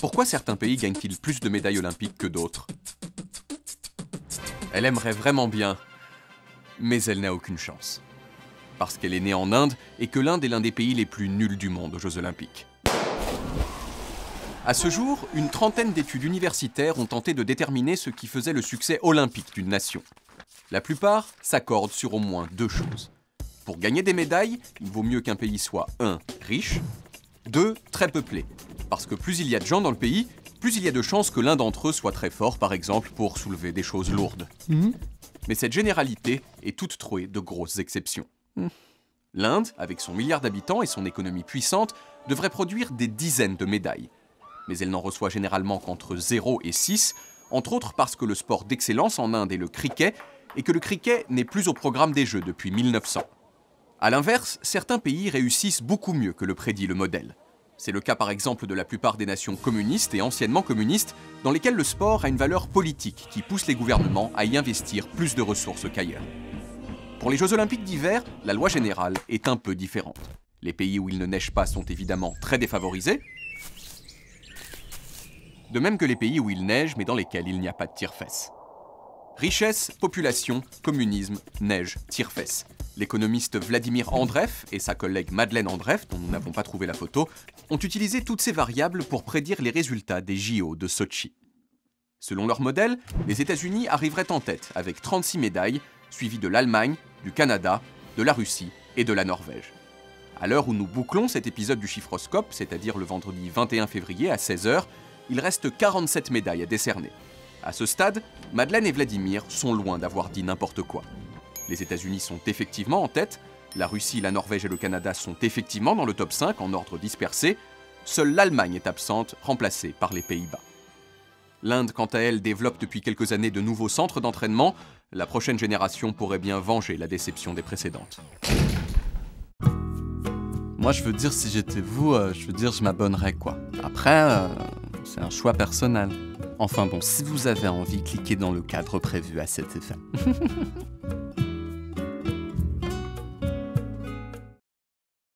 Pourquoi certains pays gagnent-ils plus de médailles olympiques que d'autres? Elle aimerait vraiment bien, mais elle n'a aucune chance. Parce qu'elle est née en Inde et que l'Inde est l'un des pays les plus nuls du monde aux Jeux Olympiques. À ce jour, une trentaine d'études universitaires ont tenté de déterminer ce qui faisait le succès olympique d'une nation. La plupart s'accordent sur au moins deux choses. Pour gagner des médailles, il vaut mieux qu'un pays soit 1. Riche, 2. Très peuplé. Parce que plus il y a de gens dans le pays, plus il y a de chances que l'un d'entre eux soit très fort, par exemple, pour soulever des choses lourdes. Mais cette généralité est toute trouée de grosses exceptions. L'Inde, avec son milliard d'habitants et son économie puissante, devrait produire des dizaines de médailles. Mais elle n'en reçoit généralement qu'entre 0 et 6, entre autres parce que le sport d'excellence en Inde est le cricket, et que le cricket n'est plus au programme des Jeux depuis 1900. A l'inverse, certains pays réussissent beaucoup mieux que le prédit le modèle. C'est le cas par exemple de la plupart des nations communistes et anciennement communistes, dans lesquelles le sport a une valeur politique qui pousse les gouvernements à y investir plus de ressources qu'ailleurs. Pour les Jeux Olympiques d'hiver, la loi générale est un peu différente. Les pays où il ne neige pas sont évidemment très défavorisés, de même que les pays où il neige mais dans lesquels il n'y a pas de tire-fesses. Richesse, population, communisme, neige, tire-fesses. L'économiste Vladimir Andreev et sa collègue Madeleine Andreev, dont nous n'avons pas trouvé la photo, ont utilisé toutes ces variables pour prédire les résultats des JO de Sotchi. Selon leur modèle, les États-Unis arriveraient en tête avec 36 médailles, suivis de l'Allemagne, du Canada, de la Russie et de la Norvège. À l'heure où nous bouclons cet épisode du Chiffroscope, c'est-à-dire le vendredi 21 février à 16h, il reste 47 médailles à décerner. À ce stade, Madeleine et Vladimir sont loin d'avoir dit n'importe quoi. Les États-Unis sont effectivement en tête, la Russie, la Norvège et le Canada sont effectivement dans le top 5 en ordre dispersé, seule l'Allemagne est absente, remplacée par les Pays-Bas. L'Inde, quant à elle, développe depuis quelques années de nouveaux centres d'entraînement. La prochaine génération pourrait bien venger la déception des précédentes. Moi, je veux dire, si j'étais vous, je m'abonnerais, quoi. Après, c'est un choix personnel. Enfin bon, si vous avez envie, cliquez dans le cadre prévu à cet effet.